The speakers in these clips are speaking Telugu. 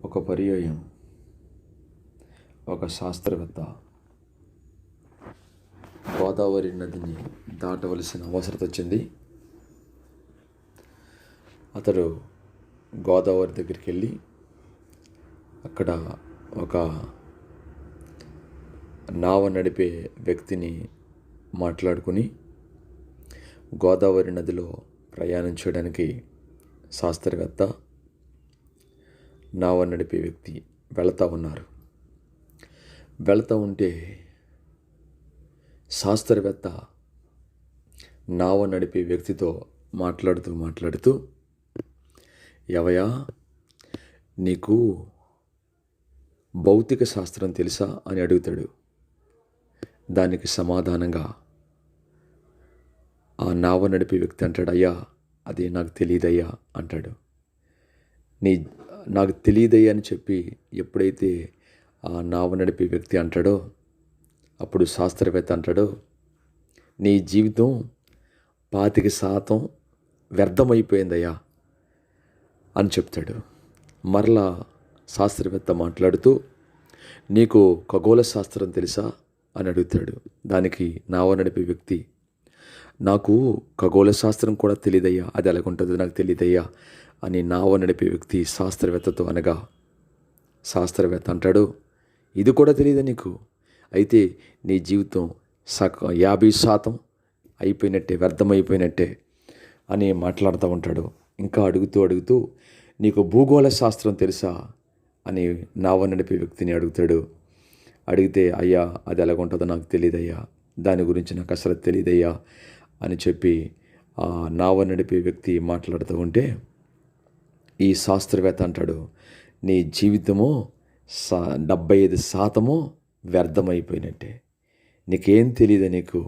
ఒక పర్యాయం ఒక శాస్త్రవేత్త గోదావరి నదిని దాటవలసిన అవసరం వచ్చింది. అతడు గోదావరి దగ్గరికి వెళ్ళి అక్కడ ఒక నావ నడిపే వ్యక్తిని మాట్లాడుకుని గోదావరి నదిలో ప్రయాణం చేయడానికి శాస్త్రవేత్త నావ నడిపే వ్యక్తి వెళతా ఉన్నారు. వెళతా ఉంటే శాస్త్రవేత్త నావ నడిపే వ్యక్తితో మాట్లాడుతూ ఎవయా, నీకు భౌతిక శాస్త్రం తెలుసా అని అడుగుతాడు. దానికి సమాధానంగా ఆ నావ నడిపే వ్యక్తి అంటాడు, అయ్యా అది నాకు తెలియదయ్యా అంటాడు. నాకు తెలియదయ్యా అని చెప్పి ఎప్పుడైతే ఆ నావ నడిపే వ్యక్తి అంటాడో అప్పుడు శాస్త్రవేత్త అంటాడు, నీ జీవితం 25% వ్యర్థమైపోయిందయ్యా అని చెప్తాడు. మరలా శాస్త్రవేత్త మాట్లాడుతూ, నీకు ఖగోళ శాస్త్రం తెలుసా అని అడుగుతాడు. దానికి నావ నడిపే వ్యక్తి, నాకు ఖగోళ శాస్త్రం కూడా తెలియదయ్యా, అది ఎలాగుంటుందో నాకు తెలియదయ్యా అని నావ నడిపే వ్యక్తి శాస్త్రవేత్తతో అనగా శాస్త్రవేత్త అంటాడు, ఇది కూడా తెలియదా నీకు? అయితే నీ జీవితం 50% అయిపోయినట్టే, వ్యర్థమైపోయినట్టే అని మాట్లాడుతూ ఉంటాడు. ఇంకా అడుగుతూ నీకు భూగోళ శాస్త్రం తెలుసా అని నావ నడిపే వ్యక్తిని అడుగుతాడు. అడిగితే, అయ్యా అది ఎలాగుంటుందో నాకు తెలియదయ్యా, దాని గురించి నాకు అసలు తెలియదయ్యా అని చెప్పి ఆ నావ నడిపే వ్యక్తి మాట్లాడుతూ ఉంటే ఈ శాస్త్రవేత్త అంటాడు, నీ జీవితము 75% వ్యర్థమైపోయినట్టే. నీకేం తెలియదు, నీకు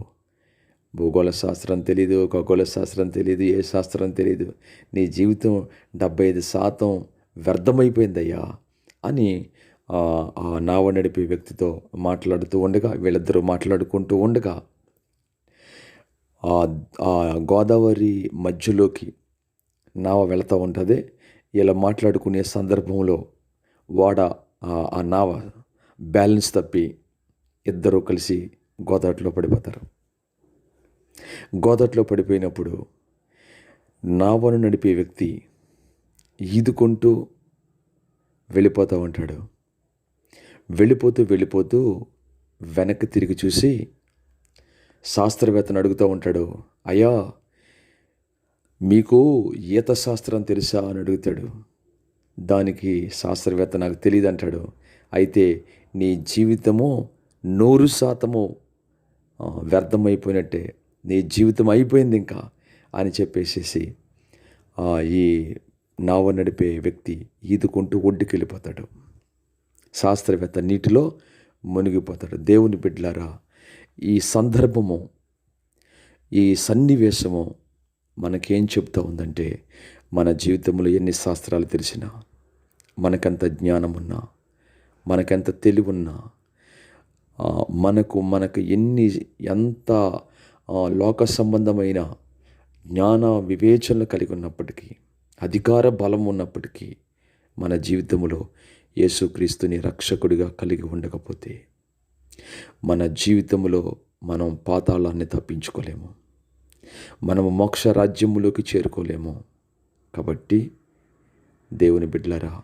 భూగోళ శాస్త్రం తెలీదు, ఖగోళ శాస్త్రం తెలీదు, ఏ శాస్త్రం తెలీదు, నీ జీవితం 75% వ్యర్థమైపోయిందయ్యా అని ఆ నావ నడిపే వ్యక్తితో మాట్లాడుతూ ఉండగా, వీళ్ళిద్దరూ మాట్లాడుకుంటూ ఉండగా ఆ గోదావరి మధ్యలోకి నావ వెళుతూ ఉంటుంది. ఇలా మాట్లాడుకునే సందర్భంలో ఆ నావ బ్యాలెన్స్ తప్పి ఇద్దరూ కలిసి గోదావరిలో పడిపోతారు. గోదావరిలో పడిపోయినప్పుడు నావను నడిపే వ్యక్తి ఈదుకుంటూ వెళ్ళిపోతూ ఉంటాడు. వెళ్ళిపోతూ వెనక్కి తిరిగి చూసి శాస్త్రవేత్తను అడుగుతూ ఉంటాడు, అయ్యా మీకు ఈత శాస్త్రం తెలుసా అని అడుగుతాడు. దానికి శాస్త్రవేత్త నాకు తెలియదు అంటాడు. అయితే నీ జీవితము 100% వ్యర్థమైపోయినట్టే, నీ జీవితం అయిపోయింది ఇంకా అని చెప్పేసేసి ఈ నావ నడిపే వ్యక్తి ఈదుకుంటూ ఒడ్డుకి వెళ్ళిపోతాడు. శాస్త్రవేత్త నీటిలో మునిగిపోతాడు. దేవుని బిడ్డలారా, ఈ సందర్భము, ఈ సన్నివేశము మనకేం చెప్తా ఉందంటే, మన జీవితంలో ఎన్ని శాస్త్రాలు తెలిసినా, మనకెంత జ్ఞానం ఉన్నా, మనకెంత తెలివి ఉన్నా, మనకు ఎంత లోక సంబంధమైన జ్ఞాన వివేచనలు కలిగి ఉన్నప్పటికీ, అధికార బలం ఉన్నప్పటికీ, మన జీవితంలో యేసుక్రీస్తుని రక్షకుడిగా కలిగి ఉండకపోతే మన జీవితంలో మనం పాతాళాన్ని తప్పించుకోలేము, మనము మోక్ష రాజ్యములోకి చేరుకోలేము. కాబట్టి దేవుని బిడ్డలారా,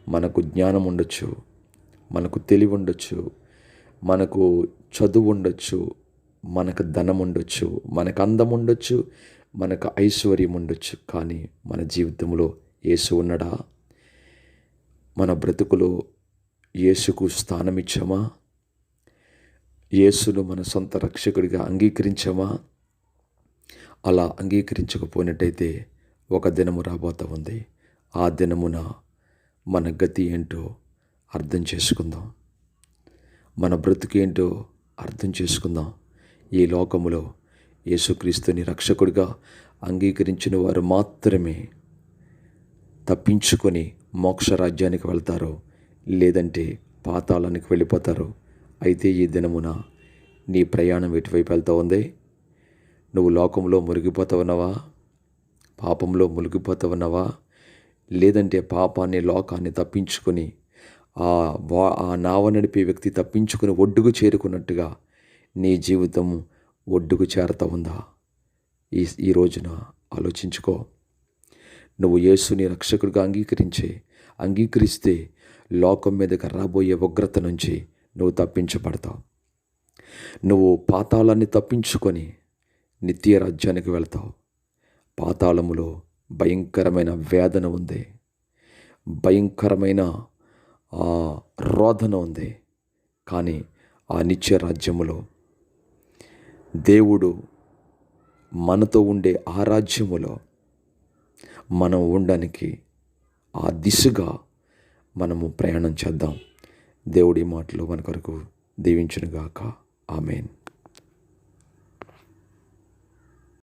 మనకు జ్ఞానం ఉండొచ్చు, మనకు తెలివి ఉండొచ్చు, మనకు చదువు ఉండొచ్చు, మనకు ధనం ఉండొచ్చు, మనకు అందం ఉండొచ్చు, మనకు ఐశ్వర్యం ఉండొచ్చు, కానీ మన జీవితంలో యేసు ఉన్నాడా? మన బ్రతుకులో యేసుకు స్థానం ఇచ్చామా? యేసును మన సొంత రక్షకుడిగా అంగీకరించామా? అలా అంగీకరించకపోయినట్టయితే ఒక దినము రాబోతా ఉంది. ఆ దినమున మన గతి ఏంటో అర్థం చేసుకుందాం, మన బ్రతుకేంటో అర్థం చేసుకుందాం. ఈ లోకములో యేసుక్రీస్తుని రక్షకుడిగా అంగీకరించిన వారు మాత్రమే తప్పించుకొని మోక్ష రాజ్యానికి వెళ్తారు, లేదంటే పాతాళానికి వెళ్ళిపోతారు. అయితే ఈ దినమున నీ ప్రయాణం ఎటువైపు వెళ్తా ఉంది? నువ్వు లోకంలో మునిగిపోతా ఉన్నావా? పాపంలో మునిగిపోతా ఉన్నావా? లేదంటే పాపాన్ని, లోకాన్ని తప్పించుకొని ఆ నావ నడిపే వ్యక్తి తప్పించుకుని ఒడ్డుకు చేరుకున్నట్టుగా నీ జీవితం ఒడ్డుకు చేరతా ఉందా? ఈ రోజున ఆలోచించుకో. నువ్వు యేసుని రక్షకుడిగా అంగీకరిస్తే లోకం మీదకి రాబోయే ఉగ్రత నుంచి నువ్వు తప్పించబడతావు. నువ్వు పాతాళాన్ని తప్పించుకొని నిత్య రాజ్యానికి వెళ్తావు. పాతాళములో భయంకరమైన వేదన ఉంది, భయంకరమైన రోదన ఉంది. కానీ ఆ నిత్య రాజ్యములో దేవుడు మనతో ఉండే ఆ రాజ్యములో మనం ఉండడానికి ఆ దిశగా మనము ప్రయాణం చేద్దాం. దేవుడి మాటలు మన కొరకు దీవించునుగాక. ఆమేన్.